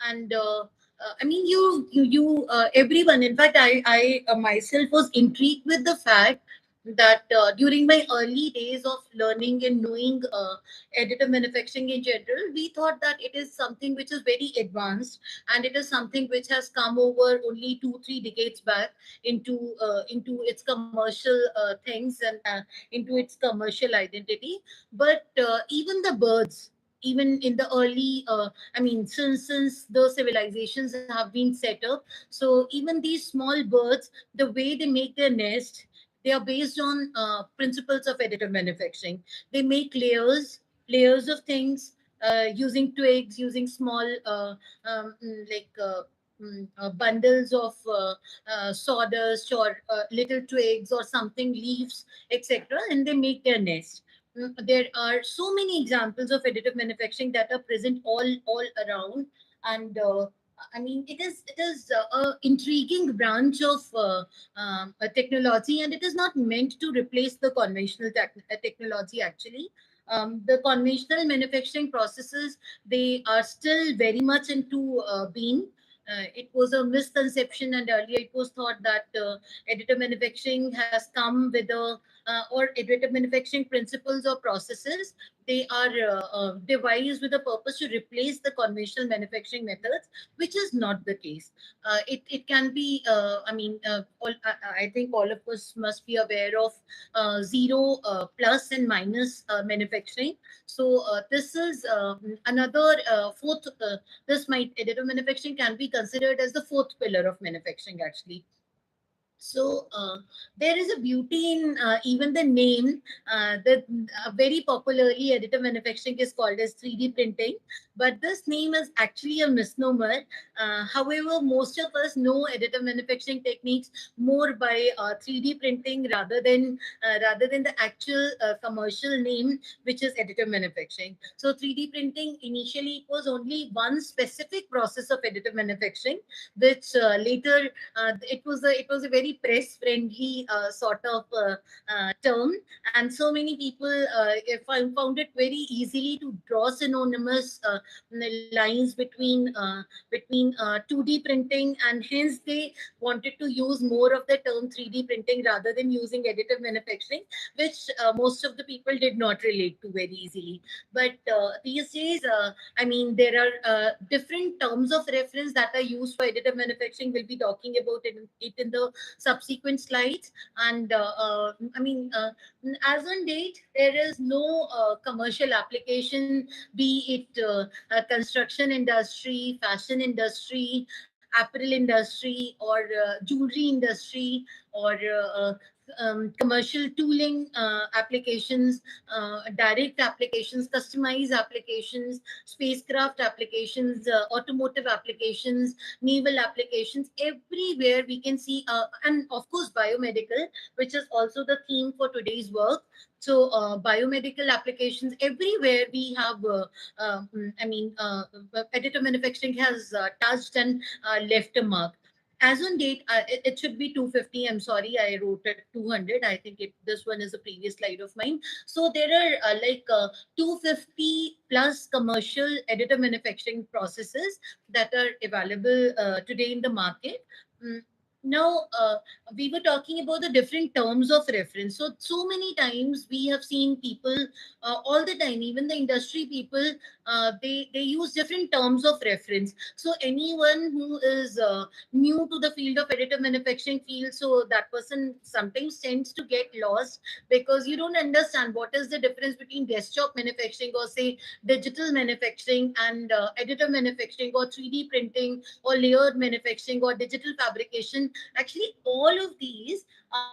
And I mean, everyone. In fact, I myself was intrigued with the fact that during my early days of learning and knowing additive manufacturing in general, we thought that it is something which is very advanced, and it is something which has come over only 2 3 decades back into its commercial things and into its commercial identity. But even the birds, even in the early I mean, since the civilizations have been set up, so even these small birds, the way they make their nest, they are based on principles of additive manufacturing. They make layers of things using twigs, using small like bundles of sawdust or little twigs or something, leaves, etc., and they make their nest. There are so many examples of additive manufacturing that are present all around. And I mean, it is a intriguing branch of a technology, and it is not meant to replace the conventional technology. Actually, the conventional manufacturing processes, they are still very much into being. It was a misconception, and earlier it was thought that additive manufacturing has come with a or additive manufacturing principles or processes, they are devised with a purpose to replace the conventional manufacturing methods, which is not the case. It can be, I mean, I think all of us must be aware of zero, plus and minus manufacturing. So this is another fourth. This might additive manufacturing can be considered as the fourth pillar of manufacturing, actually. So there is a beauty in even the name. The very popularly additive manufacturing is called as 3D printing, but this name is actually a misnomer. However, most of us know additive manufacturing techniques more by 3D printing rather than the actual commercial name, which is additive manufacturing. So 3D printing, initially it was only one specific process of additive manufacturing, which later it was a very press friendly sort of term, and so many people found it very easily to draw synonymous lines between 2D printing, and hence they wanted to use more of the term 3D printing rather than using additive manufacturing, which most of the people did not relate to very easily. But these days, I mean, there are different terms of reference that are used for additive manufacturing. We'll be talking about it in the subsequent slides. And I mean, as on date, there is no commercial application, be it construction industry, fashion industry, apparel industry, or jewelry industry, or commercial tooling applications, direct applications, customized applications, spacecraft applications, automotive applications, naval applications. Everywhere we can see, and of course, biomedical, which is also the theme for today's work. So, biomedical applications, everywhere we have, I mean, additive manufacturing has touched and left a mark. As on date, it should be 250. I'm sorry, I wrote it 200. I think this one is a previous slide of mine. So there are 250 plus commercial additive manufacturing processes that are available today in the market. Mm, Now, we were talking about the different terms of reference. So many times we have seen people, all the time, even the industry people, they use different terms of reference. So anyone who is new to the field of additive manufacturing field, so that person sometimes tends to get lost because you don't understand what is the difference between desktop manufacturing, or say digital manufacturing, and additive manufacturing, or 3D printing, or layered manufacturing, or digital fabrication. Actually, all of these are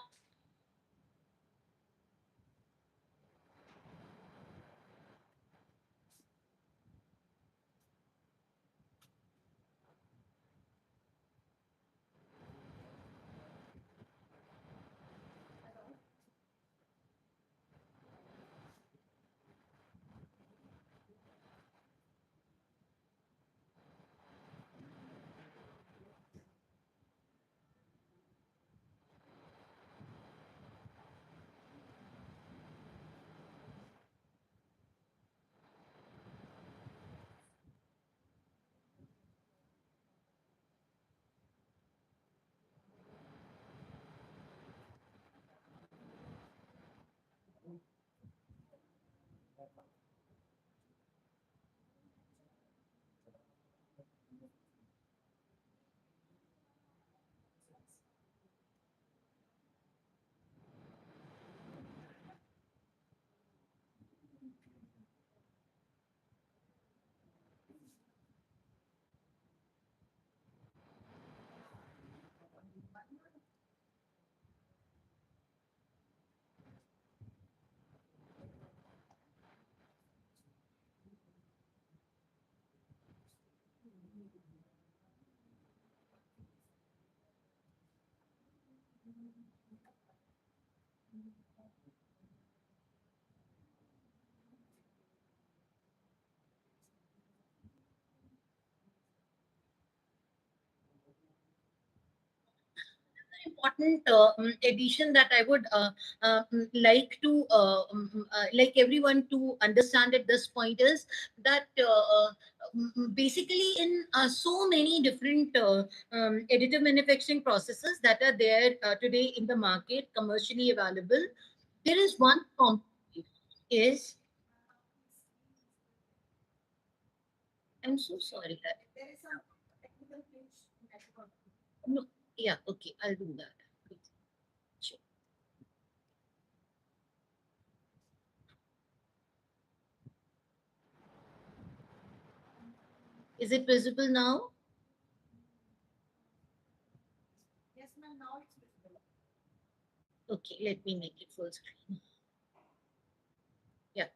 Important addition that I would like to like everyone to understand at this point is that basically in so many different additive manufacturing processes that are there today in the market, commercially available, there is one component is, I'm so sorry that no, yeah, okay, I'll do that. Sure. Is it visible now? Okay, let me make it full screen. Yeah.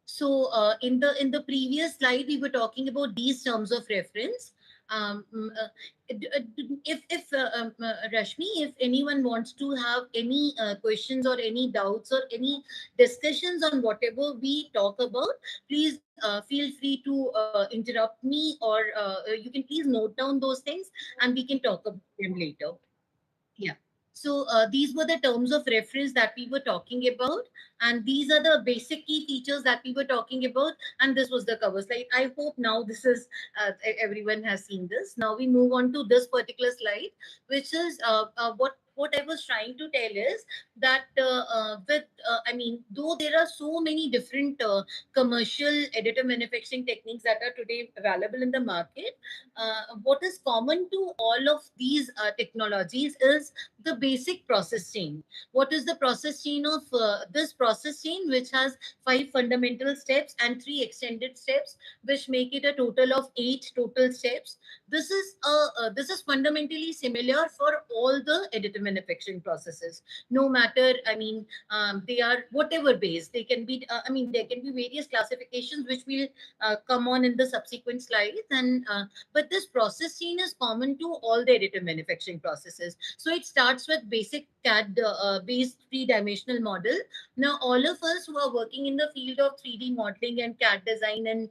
So in the previous slide, we were talking about these terms of reference. If Rashmi, if anyone wants to have any questions or any doubts or any discussions on whatever we talk about, please feel free to interrupt me, or you can please note down those things and we can talk about them later. Yeah. So these were the terms of reference that we were talking about, and these are the basic key features that we were talking about. And this was the cover slide. I hope now this is everyone has seen this. Now we move on to this particular slide, which is what I was trying to tell is that with I mean, though there are so many different commercial additive manufacturing techniques that are today available in the market, what is common to all of these technologies is the basic process chain. What is the process chain of this process chain, which has five fundamental steps and three extended steps, which make it a total of eight total steps. This is fundamentally similar for all the additive manufacturing processes. No matter, I mean, they are whatever base. They can be. I mean, there can be various classifications which will come on in the subsequent slides, and but this process chain is common to all the additive manufacturing processes. So it starts with basic CAD based three-dimensional model. Now, all of us who are working in the field of 3D modeling and CAD design and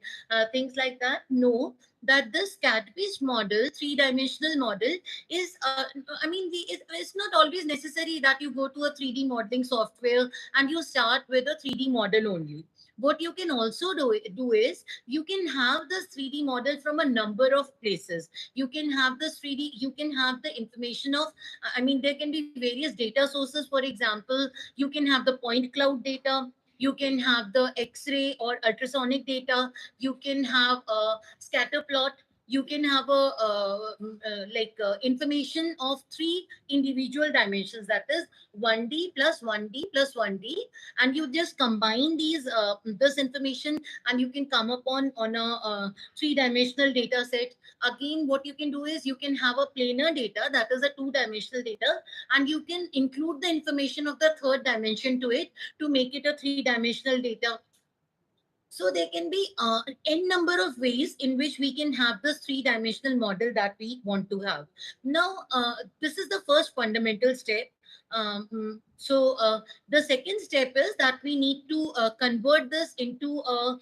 things like that know that this CAD based model, three-dimensional model, is, I mean, it's not always necessary that you go to a 3D modeling software and you start with a 3D model only. What you can also do is you can have this 3D model from a number of places. You can have this 3D, you can have the information of, I mean, there can be various data sources. For example, you can have the point cloud data, you can have the X-ray or ultrasonic data, you can have a scatter plot, you can have a information of three individual dimensions, that is 1D plus 1D plus 1D, and you just combine these this information and you can come up on a three-dimensional data set. Again, what you can do is you can have a planar data, that is a two-dimensional data, and you can include the information of the third dimension to it to make it a three-dimensional data. So there can be n number of ways in which we can have this three-dimensional model that we want to have. Now, this is the first fundamental step. The second step is that we need to convert this into a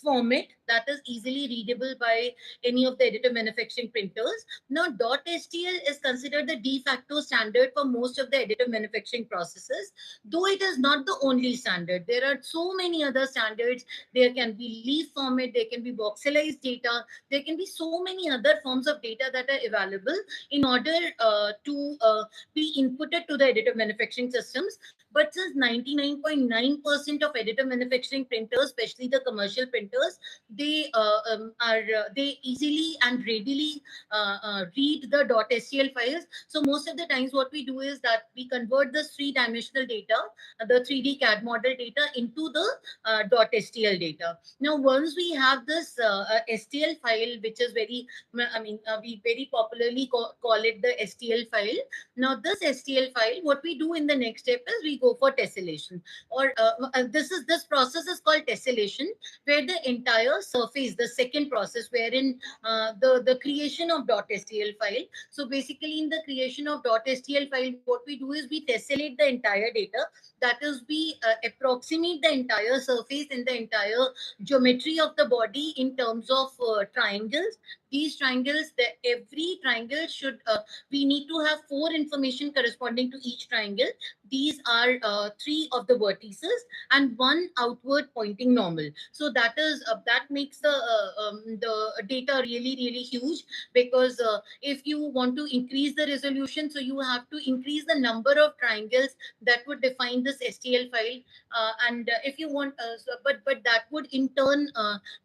format that is easily readable by any of the additive manufacturing printers. Now, .stl is considered the de facto standard for most of the additive manufacturing processes, though it is not the only standard. There are so many other standards. There can be leaf format, there can be voxelized data, there can be so many other forms of data that are available in order to be inputted to the additive manufacturing systems. But since 99.9% of additive manufacturing printers, especially the commercial printers, they easily and readily read the .stl files. So most of the times what we do is that we convert this three-dimensional data, the 3D CAD model data, into the .stl data. Now, once we have this STL file, which is very, I mean, we very popularly call it the STL file. Now, this STL file, what we do in the next step is we go for tessellation. Or this process is called tessellation, where the entire surface, the second process, wherein the creation of .stl file. So basically, in the creation of .stl file, what we do is we tessellate the entire data. That is, we approximate the entire surface and the entire geometry of the body in terms of triangles. These triangles, every triangle should, we need to have four information corresponding to each triangle. These are three of the vertices and one outward pointing normal. So that is that makes the data really really huge, because if you want to increase the resolution, so you have to increase the number of triangles that would define this STL file. And if you want, but that would in turn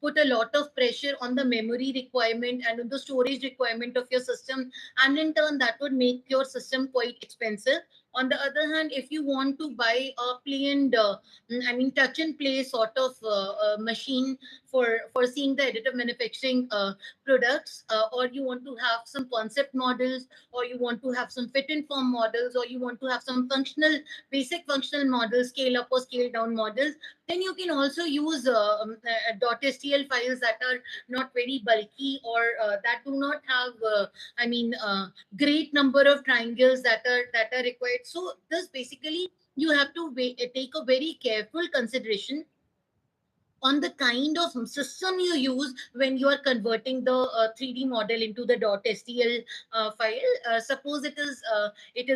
put a lot of pressure on the memory requirement and on the storage requirement of your system, and in turn that would make your system quite expensive. On the other hand, if you want to buy a plain, I mean, touch and play sort of machine for seeing the additive manufacturing products, or you want to have some concept models, or you want to have some fit and form models, or you want to have some functional, basic functional models, scale up or scale down models, then you can also use .stl files that are not very bulky, or that do not have, I mean, great number of triangles that are required. So this basically, you have to take a very careful consideration on the kind of system you use when you are converting the 3D model into the .stl file. Suppose it is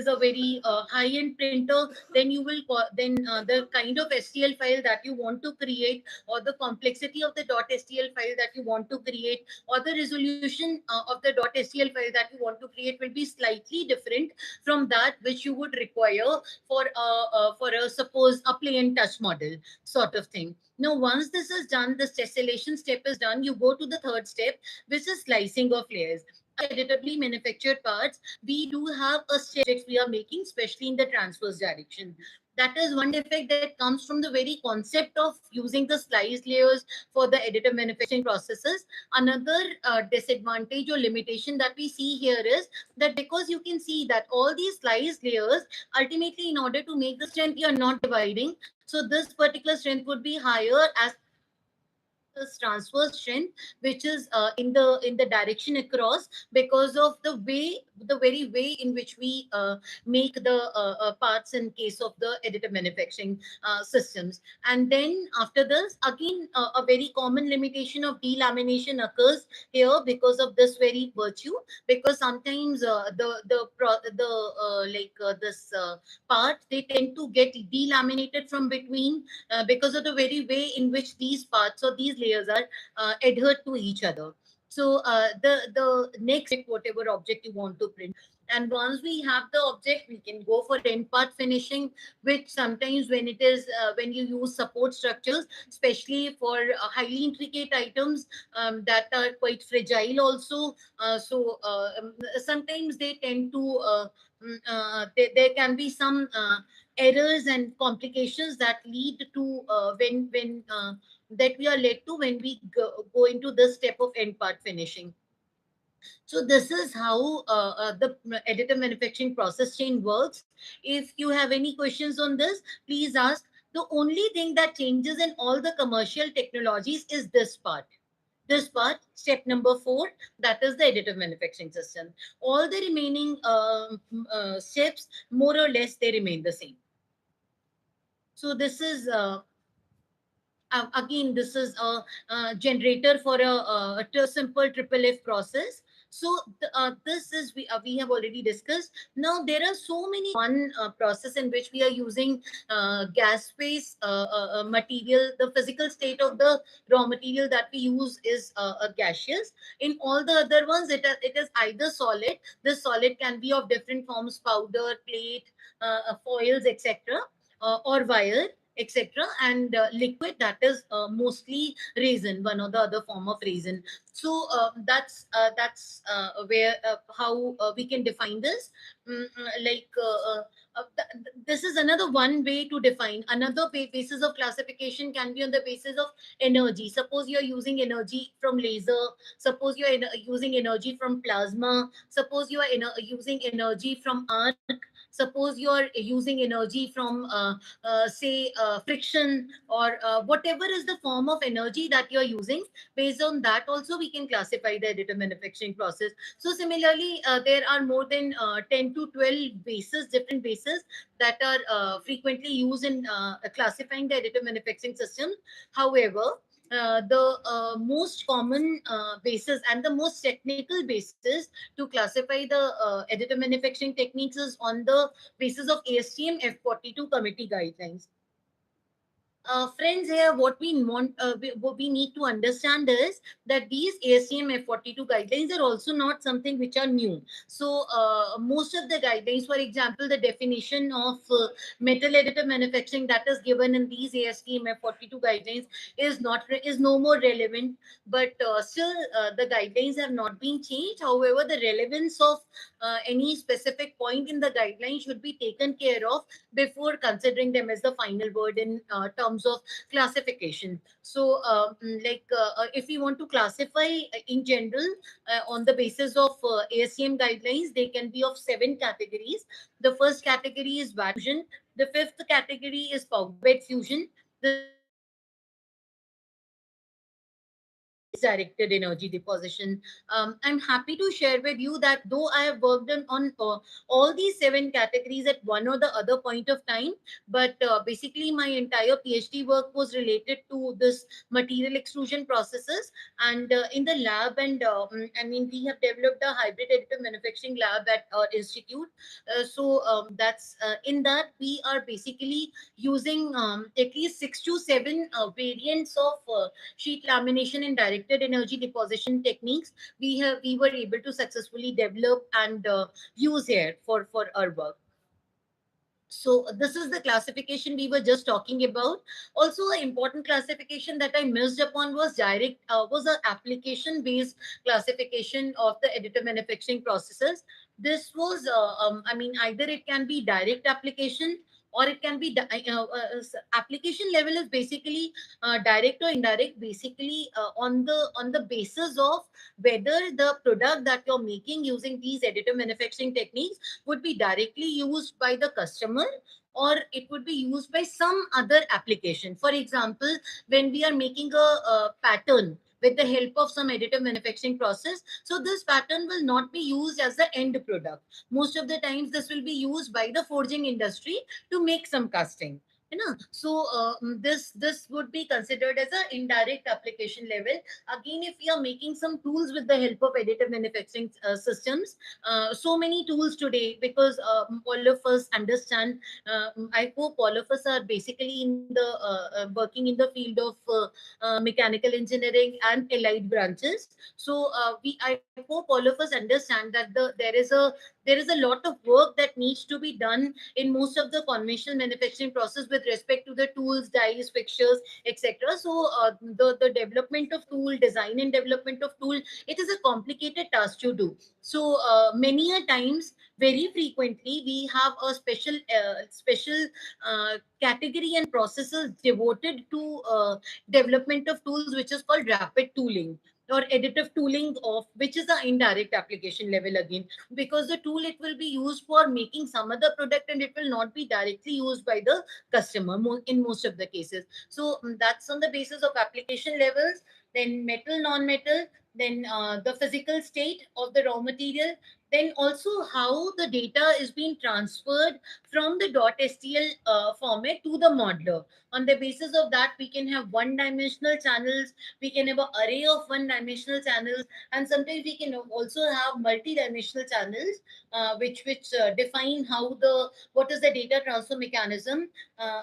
a very high-end printer, then you will then the kind of STL file that you want to create, or the complexity of the .stl file that you want to create, or the resolution of the .stl file that you want to create will be slightly different from that which you would require for a, suppose, a plain touch model sort of thing. Now, once this is done, this tessellation step is done, you go to the third step, which is slicing of layers. Additively manufactured parts, we do have a step we are making, especially in the transverse direction. That is one defect that comes from the very concept of using the sliced layers for the additive manufacturing processes. Another disadvantage or limitation that we see here is that because you can see that all these sliced layers, ultimately, in order to make the strength, you are not dividing. So this particular strength would be higher as this transverse strength, which is in the direction across, because of the very way in which we make the parts in case of the additive manufacturing systems. And then after this, again, a very common limitation of delamination occurs here because of this very virtue, because sometimes this part, they tend to get delaminated from between, because of the very way in which these parts or these layers are adhered to each other. So the next, whatever object you want to print, and once we have the object, we can go for end part finishing, which sometimes when it is when you use support structures, especially for highly intricate items that are quite fragile also. Sometimes they tend to there can be some errors and complications that lead to when that we are led to when we go into this step of end part finishing. So this is how the additive manufacturing process chain works. If you have any questions on this, please ask. The only thing that changes in all the commercial technologies is this part. This part, step number 4, that is the additive manufacturing system. All the remaining steps, more or less, they remain the same. So this is again, this is a generator for a simple triple F process. So this is we have already discussed. Now there are so many one process in which we are using gas phase material. The physical state of the raw material that we use is a gaseous. In all the other ones, it is either solid. This solid can be of different forms: powder, plate, foils, etc., or wire, etc., and liquid, that is mostly resin, one or the other form of resin. So that's where how we can define this. This is another one way to define. Another basis of classification can be on the basis of energy. Suppose you are using energy from laser. Suppose you are using energy from plasma. Suppose you are using energy from arc. Suppose you are using energy from, say, friction, or whatever is the form of energy that you are using. Based on that, also we can classify the additive manufacturing process. So similarly, there are more than 10 to 12 bases, different bases that are frequently used in classifying the additive manufacturing system. However, the most common basis and the most technical basis to classify the additive manufacturing techniques is on the basis of ASTM F42 committee guidelines. Friends, here what what we need to understand is that these ASTM F42 guidelines are also not something which are new. So most of the guidelines, for example, the definition of metal additive manufacturing that is given in these ASTM F42 guidelines is no more relevant. But still, the guidelines have not been changed. However, the relevance of any specific point in the guideline should be taken care of before considering them as the final word in terms of classification. So, if we want to classify in general on the basis of ASTM guidelines, they can be of 7 categories. The first category is VAT fusion. The fifth category is powder bed fusion. The sixth category is direct energy deposition. The seventh category is directed energy deposition. I'm happy to share with you that though I have worked on all these 7 categories at one or the other point of time, but basically my entire PhD work was related to this material extrusion processes. And in the lab, and I mean, we have developed a hybrid additive manufacturing lab at our institute. That's in that we are basically using at least 6 to 7 variants of sheet lamination and directed energy deposition techniques. We were able to successfully develop and use here for our work. So this is the classification we were just talking about. Also, an important classification that I missed upon was an application based classification of the additive manufacturing processes. This was, I mean, either it can be direct application, or it can be application level is basically direct or indirect, basically on the basis of whether the product that you're making using these additive manufacturing techniques would be directly used by the customer, or it would be used by some other application. For example, when we are making a pattern with the help of some additive manufacturing process, so this pattern will not be used as the end product. Most of the times this will be used by the forging industry to make some casting, you know. So this would be considered as an indirect application level. Again, if we are making some tools with the help of additive manufacturing systems, so many tools today, because all of us understand, I hope all of us are basically in the working in the field of mechanical engineering and allied branches. So I hope all of us understand that there is a lot of work that needs to be done in most of the conventional manufacturing process with respect to the tools, dies, fixtures, etc. So the development of tool, design and development of tool, it is a complicated task to do. So many a times, very frequently, we have a special category and processes devoted to development of tools, which is called rapid tooling or additive tooling, of which is the indirect application level again, because the tool, it will be used for making some other product, and it will not be directly used by the customer in most of the cases. So that's on the basis of application levels. Then metal, non-metal, then the physical state of the raw material, then also how the data is being transferred from the .stl format to the modeler. On the basis of that, we can have one-dimensional channels, we can have an array of one-dimensional channels, and sometimes we can also have multi-dimensional channels, which define how the what is the data transfer mechanism,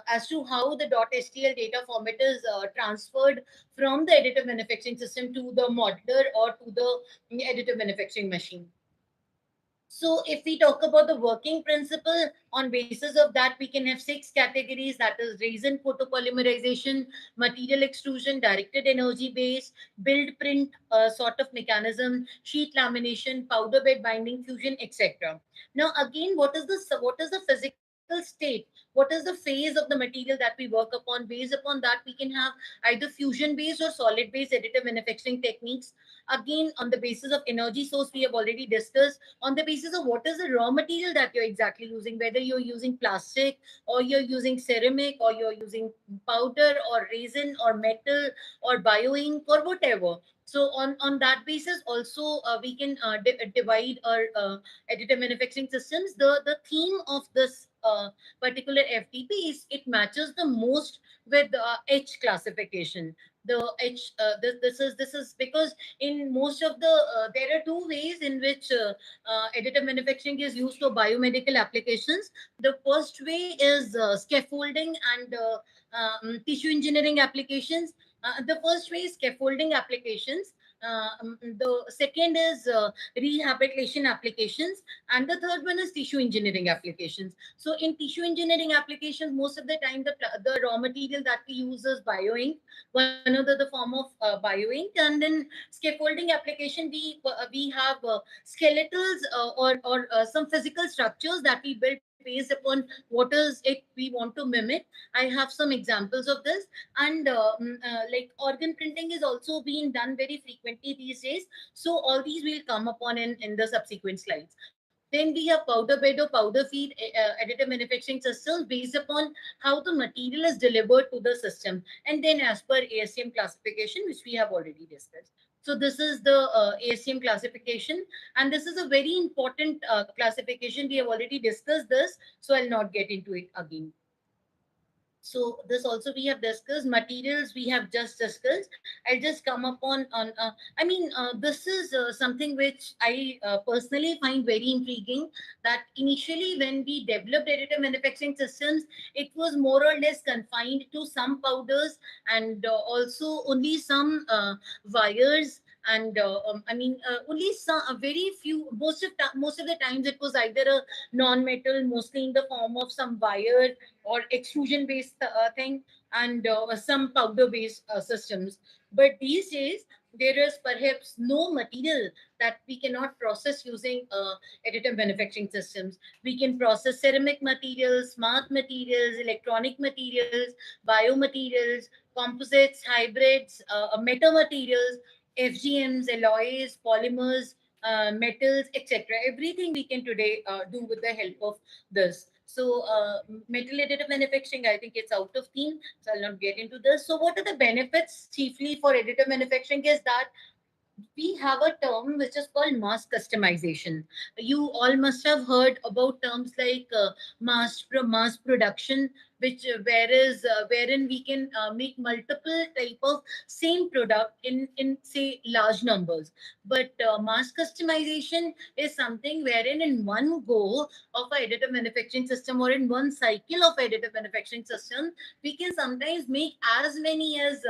as to how the .stl data format is transferred from the additive manufacturing system to the modeler or to the additive manufacturing machine. So if we talk about the working principle, on basis of that, we can have 6 categories, that is resin photopolymerization, material extrusion, directed energy base, build print sort of mechanism, sheet lamination, powder bed binding fusion, etc. Now again, what is the physical chemical state, what is the phase of the material that we work upon. Based upon that, we can have either fusion based or solid based additive manufacturing techniques. Again, on the basis of energy source, we have already discussed. On the basis of what is the raw material that you're exactly using, whether you're using plastic or you're using ceramic or you're using powder or resin or metal or bio ink or whatever. So on that basis also, we can divide our additive manufacturing systems. The theme of this particular FTP is it matches the most with H classification. The H, this is because in most of the there are two ways in which additive manufacturing is used for biomedical applications. The first way is scaffolding and tissue engineering applications. The first way is scaffolding applications. The second is rehabilitation applications, and the third one is tissue engineering applications. So in tissue engineering applications, most of the time the raw material that we use is bio ink, one of the form of bio ink. And in scaffolding application, we have skeletals or some physical structures that we build based upon what is it we want to mimic. I have some examples of this. And like organ printing is also being done very frequently these days. So all these will come upon in the subsequent slides. Then we have powder bed or powder feed additive manufacturing systems based upon how the material is delivered to the system, and then as per ASTM classification, which we have already discussed. So this is the ASTM classification, and this is a very important classification. We have already discussed this, so I'll not get into it again. So this also we have discussed. Materials we have just discussed. I'll just come up on I mean, this is something which I personally find very intriguing, that initially when we developed additive manufacturing systems, it was more or less confined to some powders and also only some wires. And I mean, only some very few. Most of the times it was either a non-metal, mostly in the form of some wire or extrusion based thing, and some powder based systems. But these days there is perhaps no material that we cannot process using additive manufacturing systems. We can process ceramic materials, smart materials, electronic materials, biomaterials, composites, hybrids, meta materials, FGMs, alloys, polymers, metals, etc. Everything we can today do with the help of this. So, metal additive manufacturing, I think it's out of theme, so I'll not get into this. So, what are the benefits chiefly for additive manufacturing is that we have a term which is called mass customization. You all must have heard about terms like mass production, which wherein we can make multiple type of same product in say large numbers. But mass customization is something wherein in one go of a additive manufacturing system or in one cycle of additive manufacturing system, we can sometimes make as many as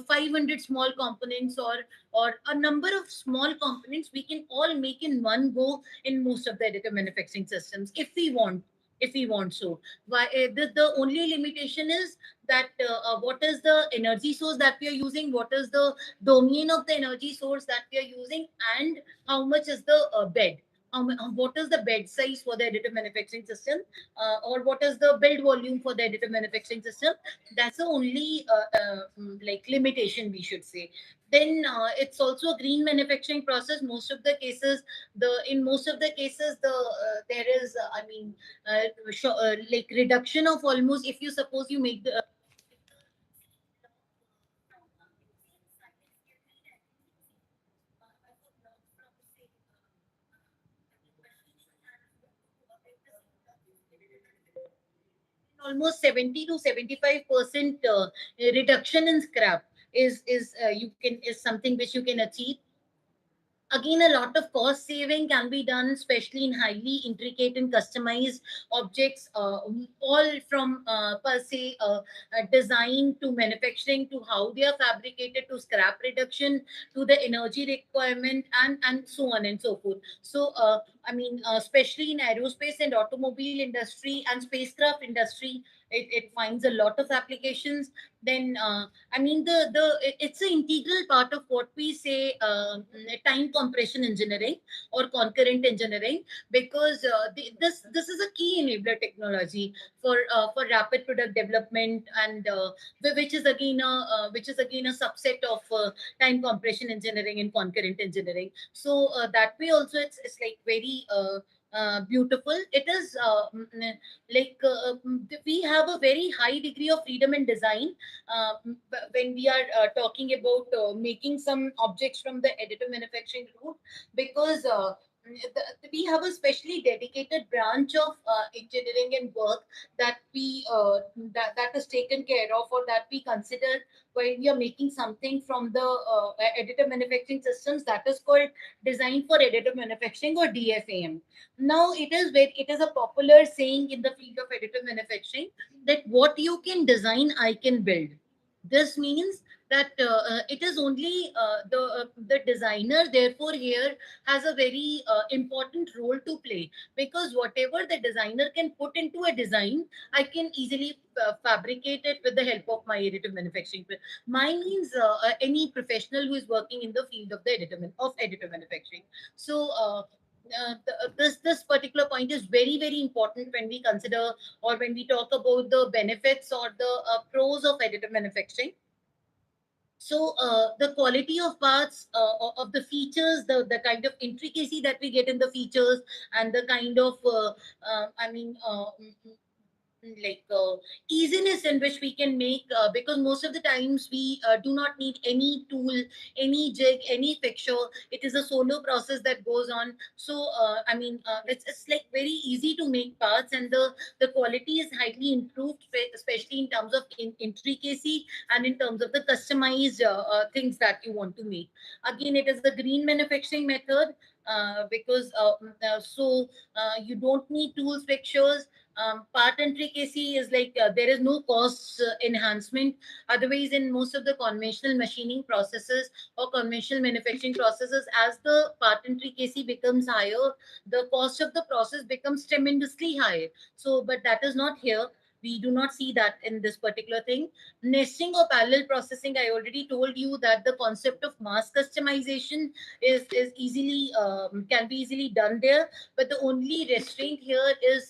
500 small components or a number of small components we can all make in one go in most of the additive manufacturing systems if we want so. Why the only limitation is that what is the energy source that we are using, what is the domain of the energy source that we are using, and how much is the bed, what is the bed size for the additive manufacturing system, or what is the build volume for the additive manufacturing system. That's the only like limitation we should say. Then it's also a green manufacturing process. Most of the cases, in most of the cases, there is I mean, like reduction of almost, if you suppose you make the almost 70 to 75% reduction in scrap is you can is something which you can achieve. Again, a lot of cost saving can be done, especially in highly intricate and customized objects, all from per se design to manufacturing to how they are fabricated to scrap reduction to the energy requirement and so on and so forth. So I mean, especially in aerospace and automobile industry and spacecraft industry, it finds a lot of applications. Then I mean it's an integral part of what we say time compression engineering or concurrent engineering, because this is a key enabler technology for rapid product development, and which is again a subset of time compression engineering and concurrent engineering. So that way also it's like very beautiful. It is we have a very high degree of freedom in design when we are talking about making some objects from the additive manufacturing route, because we have a specially dedicated branch of engineering and work that that is taken care of, or that we consider when we are making something from the additive manufacturing systems, that is called design for additive manufacturing, or DFAM. Now it is a popular saying in the field of additive manufacturing that what you can design, I can build. This means that it is only the designer, therefore here has a very important role to play, because whatever the designer can put into a design, I can easily fabricate it with the help of my additive manufacturing. Mine means any professional who is working in the field of the additive manufacturing. So this particular point is very very important when we consider, or when we talk about the benefits or the pros of additive manufacturing. So the quality of parts, of the features, the kind of intricacy that we get in the features, and the kind of I mean like easiness in which we can make, because most of the times we do not need any tool, any jig, any fixture. It is a solo process that goes on. So it's like very easy to make parts, and the quality is highly improved, especially in terms of intricacy, and in terms of the customized things that you want to make. Again, it is a green manufacturing method, because you don't need tools, fixtures. Part intricacy is like there is no cost enhancement. Otherwise, in most of the conventional machining processes or conventional manufacturing processes, as the part intricacy becomes higher, the cost of the process becomes tremendously high. So, but that is not here. We do not see that in this particular thing. Nesting or parallel processing, I already told you that the concept of mass customization is easily can be easily done there. But the only restraint here is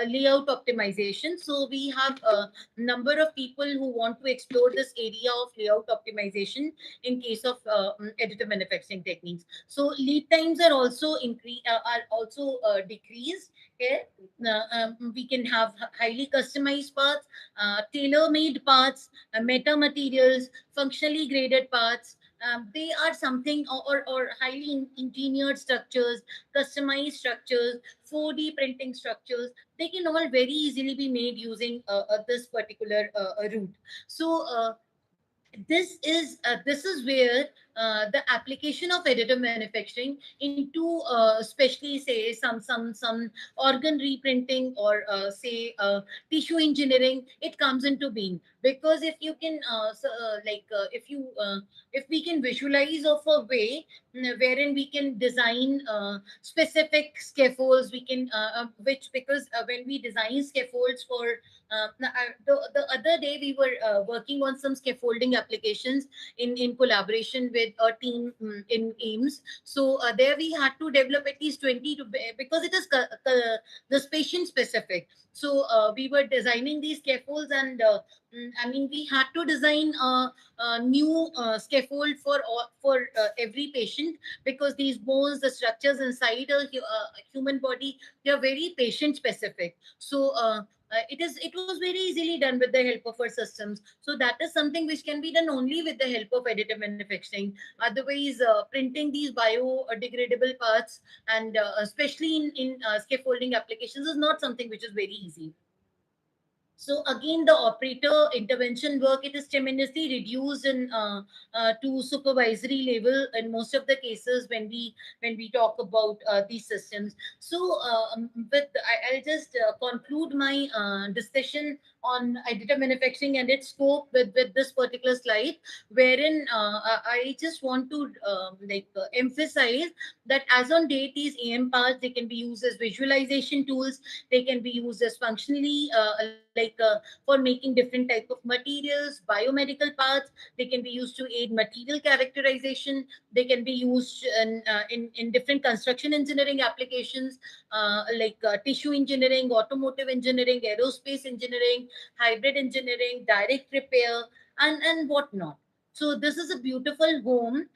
layout optimization. So we have a number of people who want to explore this area of layout optimization in case of additive manufacturing techniques. So lead times are also decreased here. We can have highly customized parts, tailor-made parts, meta materials, functionally graded parts. They are something, or highly engineered structures, customized structures, 4D printing structures. They can all very easily be made using this particular route. So this is where the application of additive manufacturing into especially say some organ reprinting, or say tissue engineering, it comes into being. Because if you can if we can visualize of a way wherein we can design specific scaffolds, we can which because when we design scaffolds for the other day we were working on some scaffolding applications in collaboration with a team in AIMS. So there we had to develop at least 20 to, because it is the patient specific. So we were designing these scaffolds, and I mean we had to design a new scaffold for every patient, because these bones, the structures inside a human body, they are very patient specific. So it was very easily done with the help of our systems. So that is something which can be done only with the help of additive manufacturing. Otherwise, printing these biodegradable parts, and especially in scaffolding applications, is not something which is very easy. So again, the operator intervention work, it is tremendously reduced in to supervisory level in most of the cases when we talk about these systems. So with I'll just conclude my discussion on additive manufacturing and its scope with this particular slide, wherein I just want to emphasize that as on date, these AM parts, they can be used as visualization tools. They can be used as functionally for making different type of materials, biomedical parts. They can be used to aid material characterization. They can be used in different construction engineering applications, tissue engineering, automotive engineering, aerospace engineering, hybrid engineering, direct repair, and whatnot. So this is a beautiful home,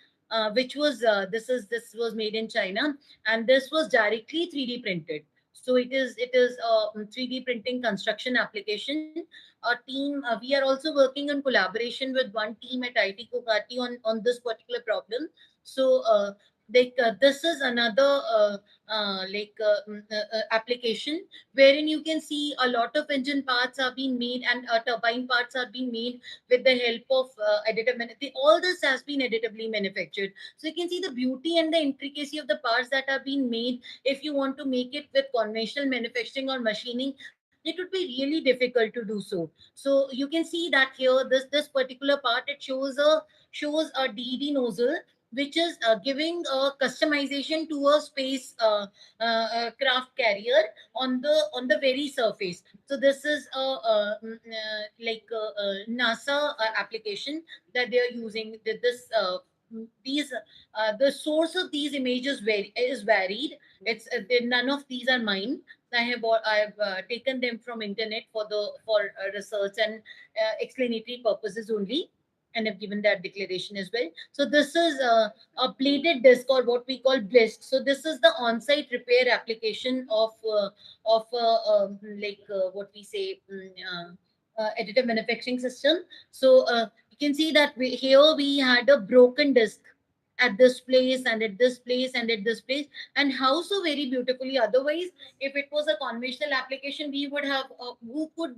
which was this was made in China, and this was directly 3D printed. So it is a 3D printing construction application. A team, we are also working in collaboration with one team at IT Kokati on this particular problem. So this is another application wherein you can see a lot of engine parts are being made, and turbine parts are being made with the help of additive manufacturing. All this has been additively manufactured. So you can see the beauty and the intricacy of the parts that are being made. If you want to make it with conventional manufacturing or machining, it would be really difficult to do so. So you can see that here, this particular part, it shows a DD nozzle, which is giving a customization to a space craft carrier on the very surface. So this is a NASA application that they are using. This these The source of these images is varied. It's none of these are mine. I have taken them from internet for research and explanatory purposes only, and have given that declaration as well. So this is a plated disc, or what we call BLIST. So this is the on-site repair application of what we say, additive manufacturing system. So you can see that here we had a broken disc at this place and at this place and at this place, and how so very beautifully. Otherwise, if it was a conventional application, we would have who could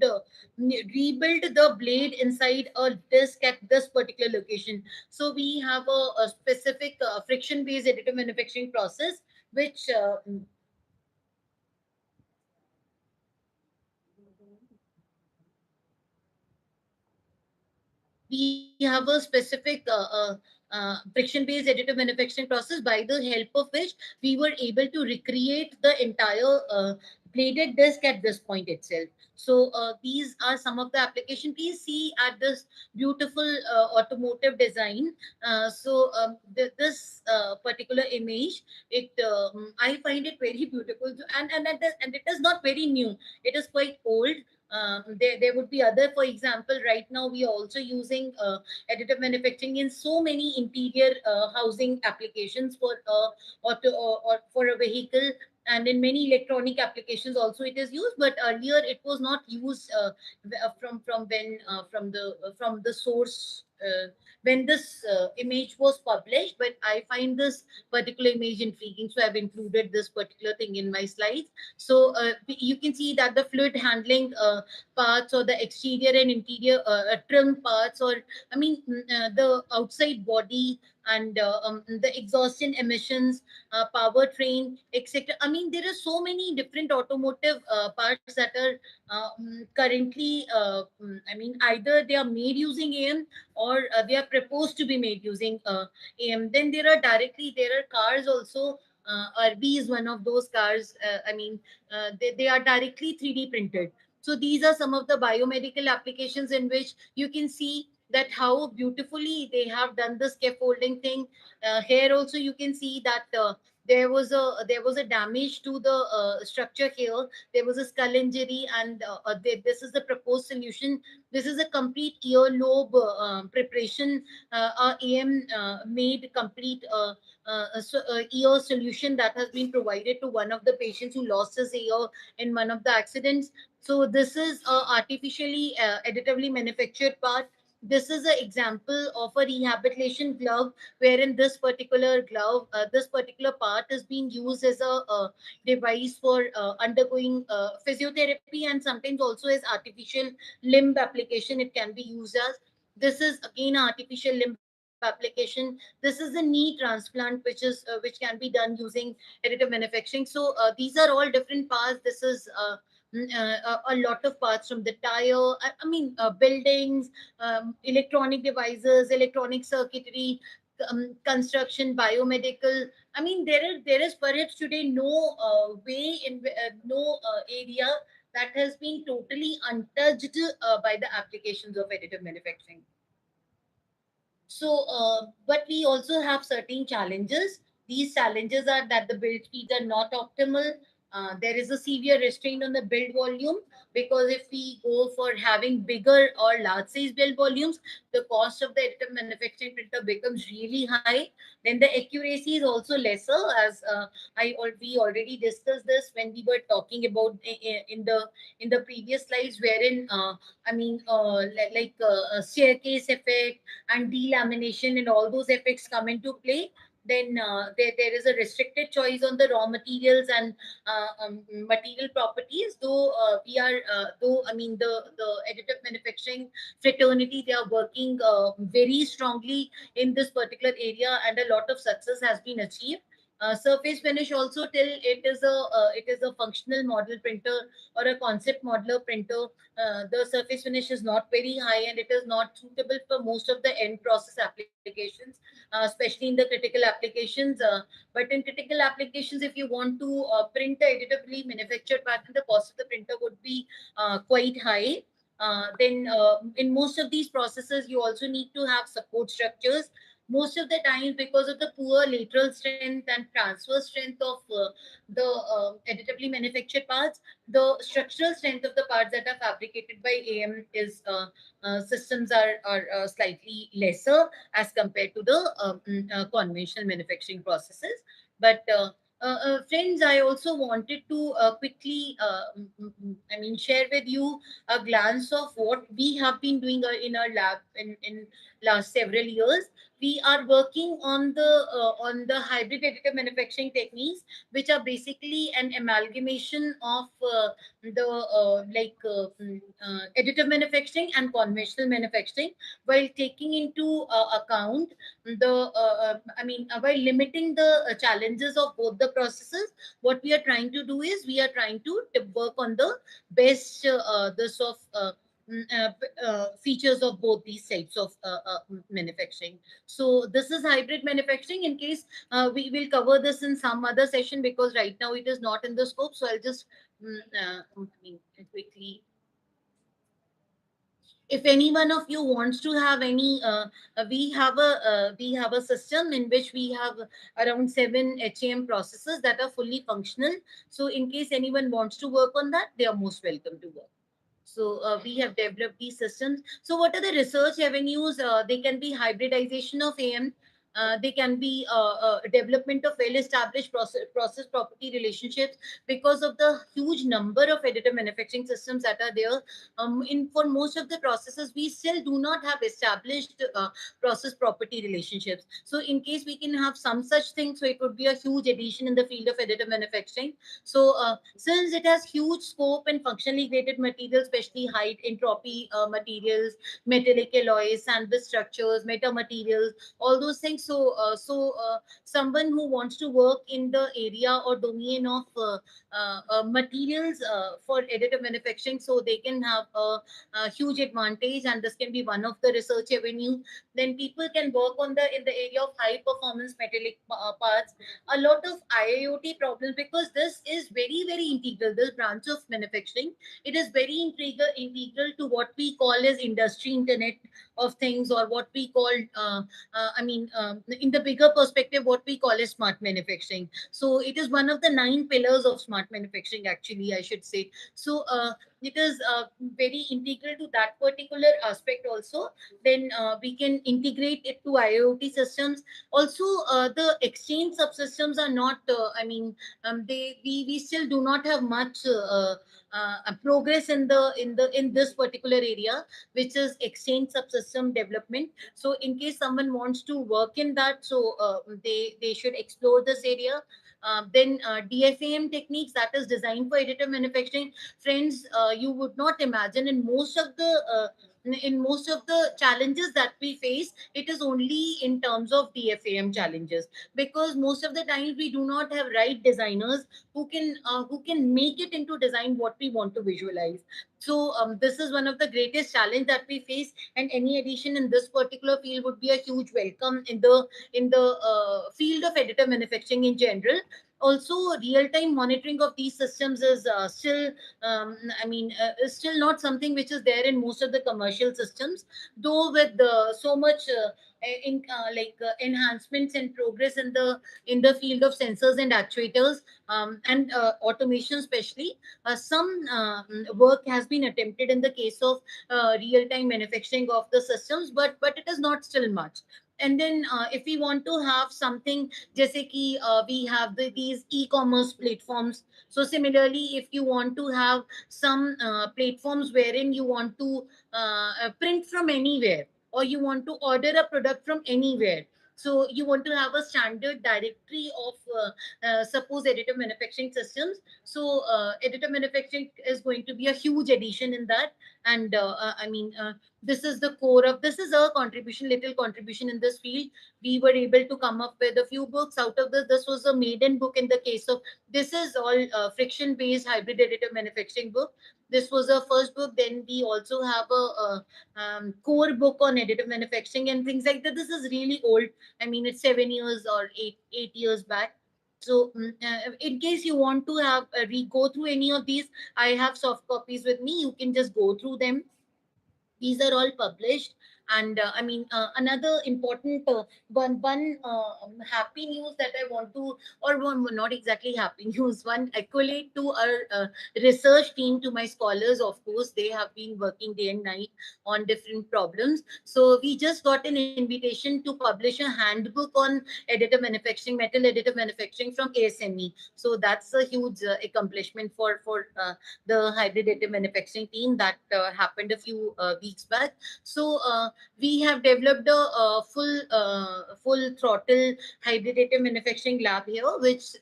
rebuild the blade inside a disc at this particular location. So we have a specific friction based additive manufacturing process, which we have a specific friction based additive manufacturing process, by the help of which we were able to recreate the entire bladed disc at this point itself. So these are some of the application. Please see at this beautiful automotive design. This particular image, I find it very beautiful, and it is not very new. It is quite old. There would be other, for example, right now we are also using additive manufacturing in so many interior housing applications for or for a vehicle, and in many electronic applications also it is used. But earlier it was not used from the source when this image was published. But I find this particular image intriguing, so I've included this particular thing in my slides. So you can see that the fluid handling parts, or the exterior and interior trim parts, or the outside body, and the exhaustion emissions, powertrain, etc. I mean, there are so many different automotive parts that are currently, either they are made using AM, or they are proposed to be made using AM. Then there are cars also. RB is one of those cars. They are directly 3D printed. So these are some of the biomedical applications in which you can see that how beautifully they have done the scaffolding thing. Here also you can see that there was a damage to the structure here. There was a skull injury, and this is the proposed solution. This is a complete earlobe preparation. AM made complete ear solution that has been provided to one of the patients who lost his ear in one of the accidents. So this is a artificially additively manufactured part. This is an example of a rehabilitation glove, wherein this particular part is being used as a device for undergoing physiotherapy, and sometimes also as artificial limb application. It can be used as. This is again an artificial limb application. This is a knee transplant, which can be done using additive manufacturing. So these are all different parts. This is a lot of parts from the tire. I mean, buildings, electronic devices, electronic circuitry, construction, biomedical. I mean, there is perhaps today no way in no area that has been totally untouched by the applications of additive manufacturing. So, but we also have certain challenges. These challenges are that the build speeds are not optimal. There is a severe restraint on the build volume, because if we go for having bigger or large size build volumes, the cost of the additive manufacturing printer becomes really high. Then the accuracy is also lesser, as we already discussed this when we were talking about in the previous slides, wherein a staircase effect and delamination and all those effects come into play. Then there is a restricted choice on the raw materials and material properties. Though we are though I mean the additive manufacturing fraternity, they are working very strongly in this particular area, and a lot of success has been achieved. Surface finish also, till it is a functional model printer or a concept modeler printer, the surface finish is not very high, and it is not suitable for most of the end process applications, especially in the critical applications. But in critical applications, if you want to print the additively manufactured part, then the cost of the printer would be quite high. Then in most of these processes, you also need to have support structures. Most of the times, because of the poor lateral strength and transfer strength of the additively manufactured parts, the structural strength of the parts that are fabricated by AM is systems are slightly lesser as compared to the conventional manufacturing processes. But friends, I also wanted to quickly, share with you a glance of what we have been doing in our lab in last several years. We are working on the hybrid additive manufacturing techniques, which are basically an amalgamation of the additive manufacturing and conventional manufacturing, while taking into account while limiting the challenges of both the processes. What we are trying to do is we are trying to work on the best features of both these types of manufacturing. So this is hybrid manufacturing. In case we will cover this in some other session, because right now it is not in the scope. So I'll just quickly, if any one of you wants to have any we have a system in which we have around 7 HAM processes that are fully functional. So in case anyone wants to work on that, they are most welcome to work. So we have developed these systems. So what are the research avenues? They can be hybridization of AM. They can be development of well-established process property relationships, because of the huge number of additive manufacturing systems that are there. In for most of the processes, we still do not have established process property relationships. So in case we can have some such thing, so it would be a huge addition in the field of additive manufacturing. So since it has huge scope and functionally graded materials, especially high entropy materials, metallic alloys, sandwich structures, metamaterials, all those things. So someone who wants to work in the area or domain of materials for additive manufacturing, so they can have a huge advantage, and this can be one of the research avenue. Then people can work on the in the area of high performance metallic parts. A lot of IIoT problems, because this is very very integral, this branch of manufacturing. It is very integral to what we call as industry internet of things, or what we call in the bigger perspective, what we call as smart manufacturing. So it is one of the 9 pillars of smart manufacturing, actually, I should say. So it is very integral to that particular aspect also. Then we can integrate it to IoT systems also. The exchange subsystems are not we still do not have much progress in this particular area, which is exchange subsystem development. So in case someone wants to work in that, so they should explore this area. Then DFAM techniques, that is designed for additive manufacturing. Friends, you would not imagine, in most of the in most of the challenges that we face, it is only in terms of DFAM challenges, because most of the times we do not have right designers who can make it into design what we want to visualize. So this is one of the greatest challenge that we face, and any addition in this particular field would be a huge welcome in the field of additive manufacturing in general. Also, real time monitoring of these systems is still is still not something which is there in most of the commercial systems, though with so much enhancements and progress in the field of sensors and actuators, and automation especially. Some work has been attempted in the case of real time manufacturing of the systems, but it is not still much. And then if we want to have something, jaise ki we have these e-commerce platforms. So similarly, if you want to have some platforms wherein you want to print from anywhere, or you want to order a product from anywhere, so you want to have a standard directory of suppose additive manufacturing systems. So additive manufacturing is going to be a huge addition in that. And this is the core of, this is a contribution, little contribution in this field. We were able to come up with a few books out of this. This was a maiden book in the case of, this is all friction based hybrid additive manufacturing book. This was a first book. Then we also have core book on additive manufacturing and things like that. This is really old. I mean, it's 7 years or eight years back. So in case you want to have go through any of these, I have soft copies with me. You can just go through them. These are all published. And another important happy news that I want to, or one, not exactly happy news, one accolade to our research team, to my scholars. Of course, they have been working day and night on different problems. So we just got an invitation to publish a handbook on additive manufacturing, metal additive manufacturing, from ASME. So that's a huge accomplishment for the hybrid additive manufacturing team. That happened a few weeks back. So we have developed a, full throttle hybrid additive manufacturing lab here, which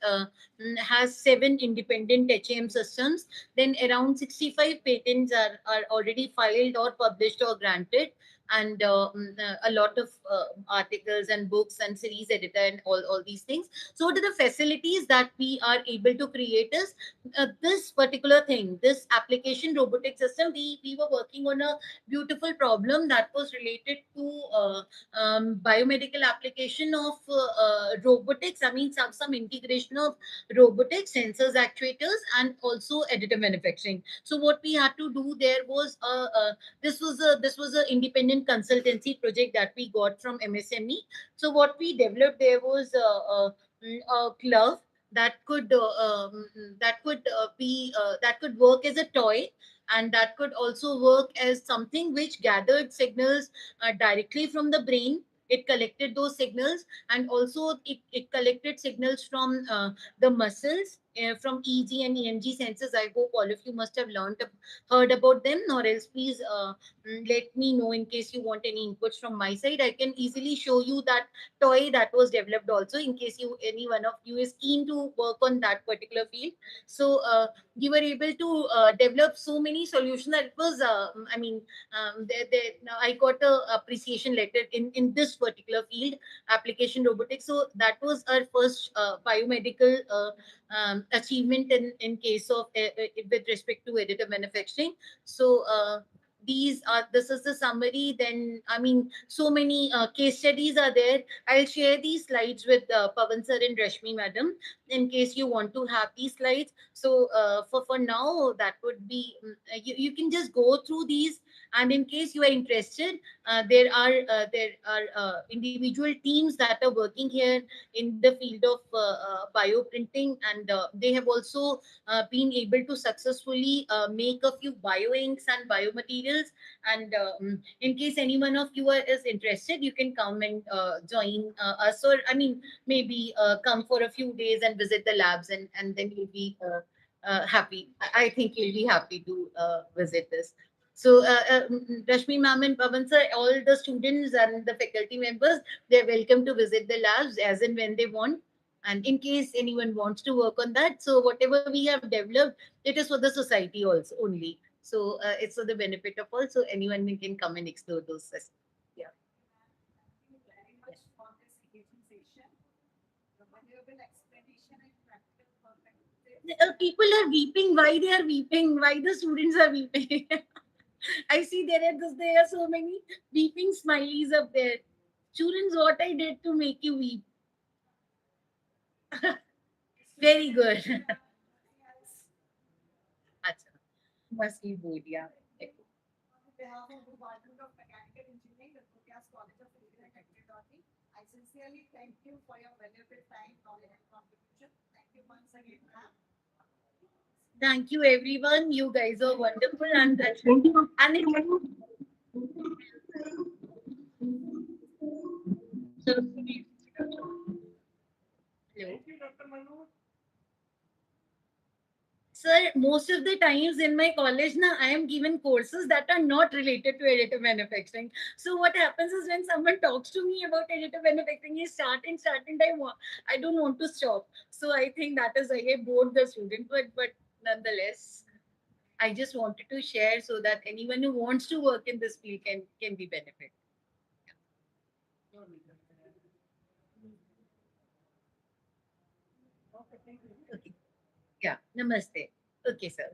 has 7 independent HAM systems. Then around 65 patents are already filed or published or granted, and a lot of articles and books and series editor and all these things. So what are the facilities that we are able to create is this particular thing, this application robotic system. We were working on a beautiful problem that was related to biomedical application of robotics. I mean, some integration of robotics, sensors, actuators, and also additive manufacturing. So what we had to do there was this was a independent consultancy project that we got from MSME. So what we developed there was a glove that could be that could work as a toy, and that could also work as something which gathered signals directly from the brain. It collected those signals, and also it collected signals from the muscles, from EG and EMG sensors. I hope all of you must have heard about them, or else please let me know in case you want any inputs from my side. I can easily show you that toy that was developed also, in case you, any one of you is keen to work on that particular field. So we were able to develop so many solutions that it was I got a appreciation letter in this particular field, application robotics. So that was our first biomedical achievement in case of with respect to additive manufacturing. So these are, this is the summary. Then so many case studies are there. I'll share these slides with Pavan sir and Rashmi madam in case you want to have these slides. So for now, that would be you can just go through these, and in case you are interested, there are individual teams that are working here in the field of bioprinting, and they have also been able to successfully make a few bioinks and biomaterials. And in case any one of you is interested, you can come and join us, or maybe come for a few days and visit the labs, and then you'll be happy. I think you'll be happy to visit this. So, Rashmi ma'am and Pavan sir, all the students and the faculty members, they're welcome to visit the labs as and when they want. And in case anyone wants to work on that, so whatever we have developed, it is for the society also only. So it's for the benefit of all. So anyone can come and explore those. Yeah. People are weeping. Why they are weeping? Why the students are weeping? I see there are so many weeping smileys up there. Students, what I did to make you weep? Very good. Acha. Must be good, yeah. Thank you, everyone. You guys are wonderful, and it, hello. Sir, most of the times in my college now, I am given courses that are not related to additive manufacturing. So what happens is when someone talks to me about additive manufacturing, you start, and I don't want to stop. So I think that is why I bored the student, but nonetheless, I just wanted to share so that anyone who wants to work in this field can be benefit. Okay. Yeah. Namaste. Okay, sir.